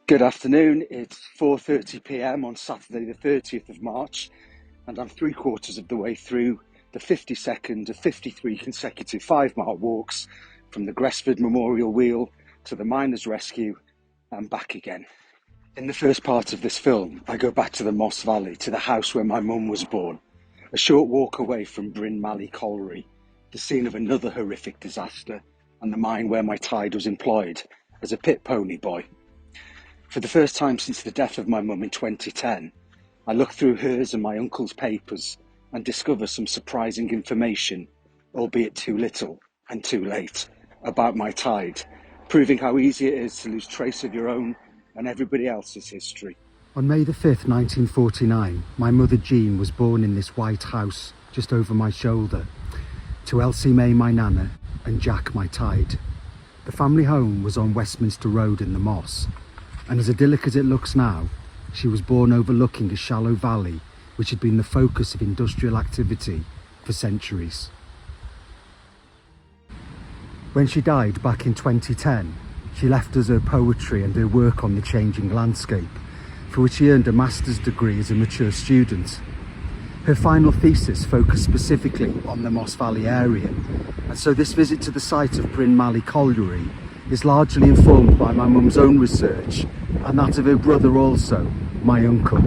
Good afternoon, it's 4:30 p.m. on Saturday the 30th of March, and I'm 3/4 of the way through the 52nd of 53 consecutive 5-mile walks from the Gresford Memorial Wheel to the Miners' Rescue and back again. In the first part of this film, I go back to the Moss Valley, to the house where my mum was born, a short walk away from Brynmally Colliery, the scene of another horrific disaster, and the mine where my Taid was employed as a pit pony boy. For the first time since the death of my mum in 2010, I look through hers and my uncle's papers and discover some surprising information, albeit too little and too late, about my Taid, proving how easy it is to lose trace of your own and everybody else's history. On May the 5th, 1949, my mother Jean was born in this white house just over my shoulder, to Elsie May, my nana, and Jack, my Taid. The family home was on Westminster Road in the Moss, and as idyllic as it looks now, she was born overlooking a shallow valley which had been the focus of industrial activity for centuries. When she died back in 2010, she left us her poetry and her work on the changing landscape, for which she earned a master's degree as a mature student. Her final thesis focused specifically on the Moss Valley area, and so this visit to the site of Brynmally Colliery is largely informed by my mum's own research and that of her brother also, my uncle.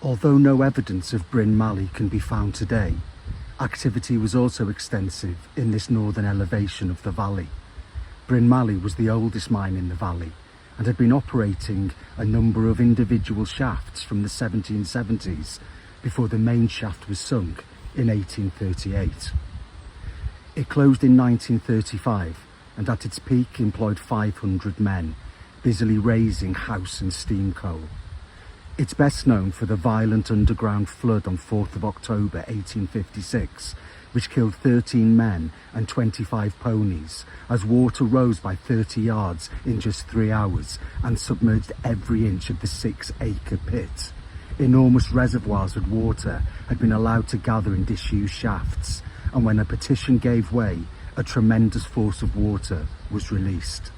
Although no evidence of Brynmally can be found today, activity was also extensive in this northern elevation of the valley. Brynmally was the oldest mine in the valley and had been operating a number of individual shafts from the 1770s before the main shaft was sunk in 1838. It closed in 1935 and at its peak employed 500 men, busily raising house and steam coal. It's best known for the violent underground flood on 4th of October 1856, which killed 13 men and 25 ponies, as water rose by 30 yards in just 3 hours and submerged every inch of the 6-acre pit. Enormous reservoirs of water had been allowed to gather in disused shafts, and when a petition gave way, a tremendous force of water was released.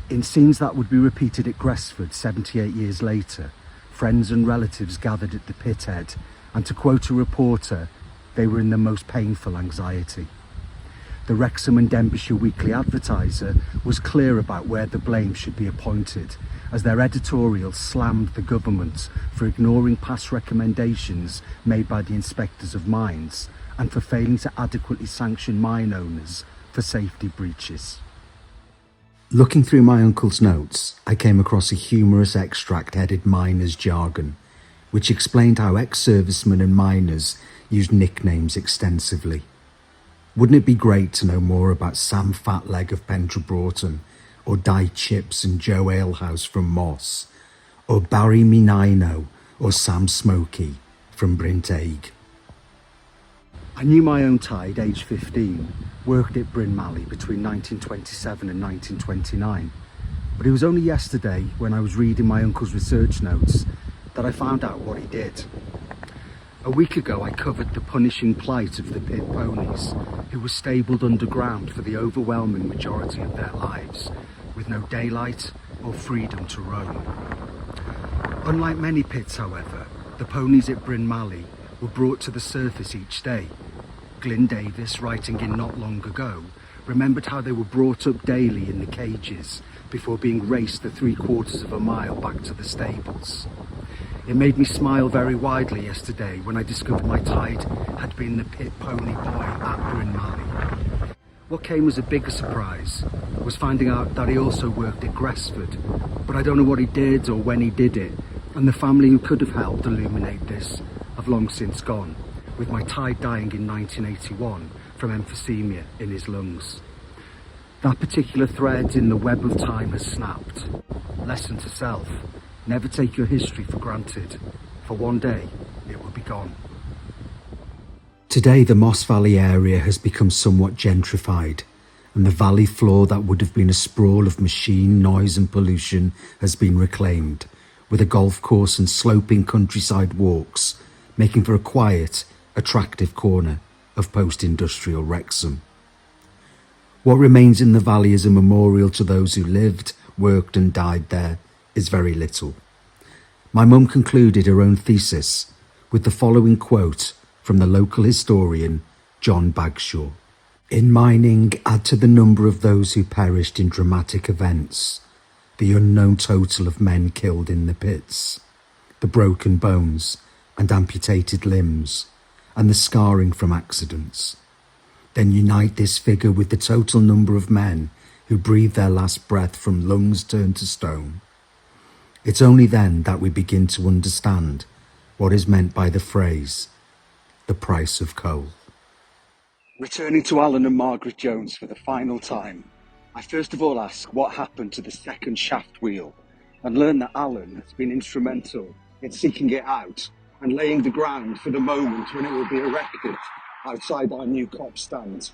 In scenes that would be repeated at Gresford 78 years later, friends and relatives gathered at the pit head, and to quote a reporter, they were in the most painful anxiety. The Wrexham and Denbighshire Weekly Advertiser was clear about where the blame should be appointed, as their editorial slammed the government for ignoring past recommendations made by the inspectors of mines and for failing to adequately sanction mine owners for safety breaches. Looking through my uncle's notes, I came across a humorous extract headed Miners' Jargon, which explained how ex-servicemen and miners used nicknames extensively. Wouldn't it be great to know more about Sam Fatleg of Pentra Broughton, or Di Chips and Joe Alehouse from Moss, or Barry Minino or Sam Smokey from Taid? I knew my own Taid, aged 15, worked at Brynmally between 1927 and 1929, but it was only yesterday when I was reading my uncle's research notes that I found out what he did. A week ago I covered the punishing plight of the pit ponies, who were stabled underground for the overwhelming majority of their lives, with no daylight or freedom to roam. Unlike many pits, however, the ponies at Brynmally were brought to the surface each day. Glyn Davis, writing in Not Long Ago, remembered how they were brought up daily in the cages before being raced the 3/4 of a mile back to the stables. It made me smile very widely yesterday when I discovered my Taid had been the pit pony boy at Brynmally. What came as a bigger surprise was finding out that he also worked at Gresford, but I don't know what he did or when he did it, and the family who could have helped illuminate this have long since gone, with my Taid dying in 1981 from emphysema in his lungs. That particular thread in the web of time has snapped. Lesson to self: never take your history for granted, for one day it will be gone. Today the Moss Valley area has become somewhat gentrified, and the valley floor that would have been a sprawl of machine, noise and pollution has been reclaimed, with a golf course and sloping countryside walks, making for a quiet, attractive corner of post-industrial Wrexham. What remains in the valley is a memorial to those who lived, worked and died there is very little. My mum concluded her own thesis with the following quote from the local historian John Bagshaw. In mining, add to the number of those who perished in dramatic events the unknown total of men killed in the pits, the broken bones and amputated limbs, and the scarring from accidents. Then unite this figure with the total number of men who breathed their last breath from lungs turned to stone. It's only then that we begin to understand what is meant by the phrase, the price of coal. Returning to Alan and Margaret Jones for the final time, I first of all ask what happened to the second shaft wheel and learn that Alan has been instrumental in seeking it out and laying the ground for the moment when it will be erected outside our new cop stand.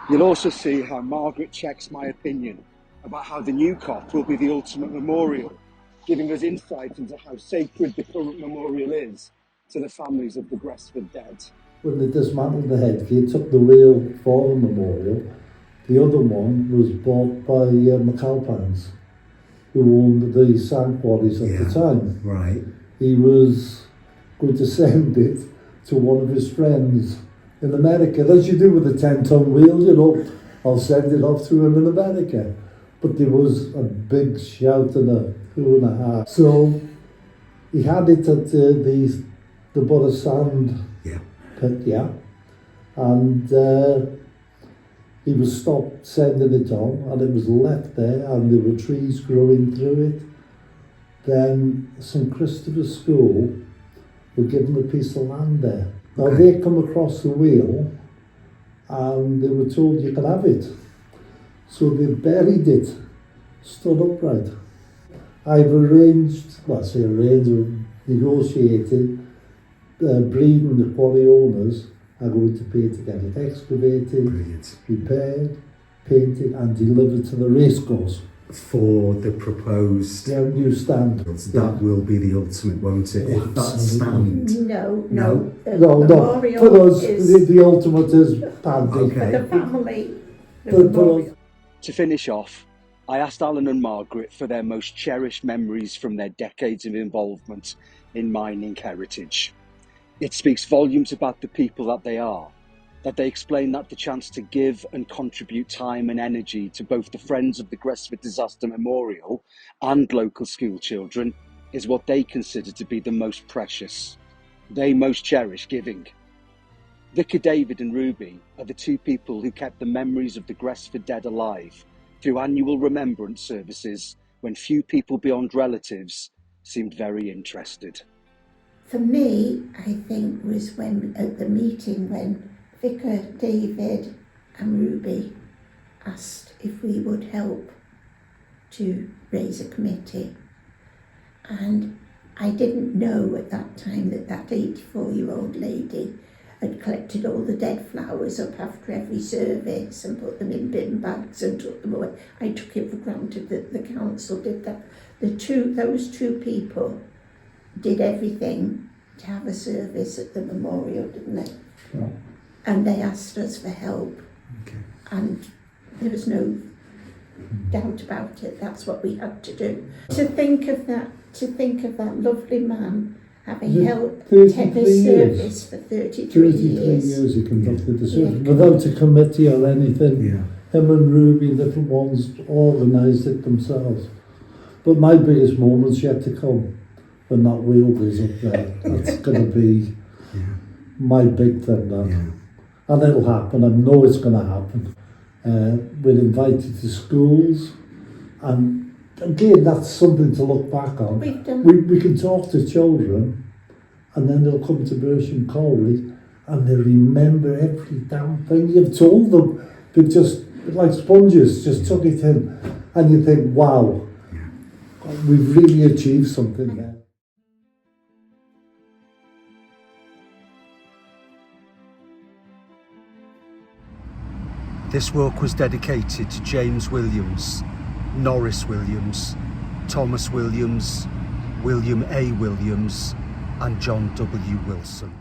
You'll also see how Margaret checks my opinion about how the new cop will be the ultimate memorial, giving us insight into how sacred the current memorial is to the families of the Gresford dead. When they dismantled the headgate, took the wheel for the memorial. The other one was bought by McAlpines, who owned the sand quarries at the time. Right. He was going to send it to one of his friends in America, as you do with a 10-ton wheel, you know, I'll send it off to him in America. But there was a big shout and a who and a half. So he had it at the Borough Sand pit, and he was stopped sending it on, and it was left there, and there were trees growing through it. Then St Christopher's School were given a piece of land there. Now they come across the wheel and they were told you can have it. So they buried it, stood upright. I've negotiated, Breeden, the quarry owners, are going to pay to get it excavated, repaired, painted and delivered to the racecourse. For the proposed new stand. That will be the ultimate, won't it? If that stand. No. For us, the ultimate is Paddy. Okay. For the family. To finish off, I asked Alan and Margaret for their most cherished memories from their decades of involvement in mining heritage. It speaks volumes about the people that they are, that they explain that the chance to give and contribute time and energy to both the Friends of the Gresford Disaster Memorial and local school children is what they consider to be the most precious. They most cherish giving. Vicar David and Ruby are the two people who kept the memories of the Gresford dead alive through annual remembrance services when few people beyond relatives seemed very interested. For me, I think was when at the meeting when Vicar David and Ruby asked if we would help to raise a committee, and I didn't know at that time that 84-year-old lady had collected all the dead flowers up after every service and put them in bin bags and took them away. I took it for granted that the council did that. Those two people did everything to have a service at the memorial, didn't they? Yeah. And they asked us for help, and there was no doubt about it. That's what we had to do. To think of that lovely man having helped take a service for 33 years. He conducted the service without a committee or anything. Him and Ruby, different ones, organised it themselves. But my biggest moment's yet to come when that wheel goes up there. That's going to be my big thing, that. And it'll happen. I know it's going to happen. We're invited to schools, and again, that's something to look back on. We can talk to children, and then they'll come to Brynmally Colliery, and they remember every damn thing you've told them. They just, like sponges, just took it in, and you think, wow, we've really achieved something there. This walk was dedicated to James Williams, Norris Williams, Thomas Williams, William A. Williams and John W. Wilson.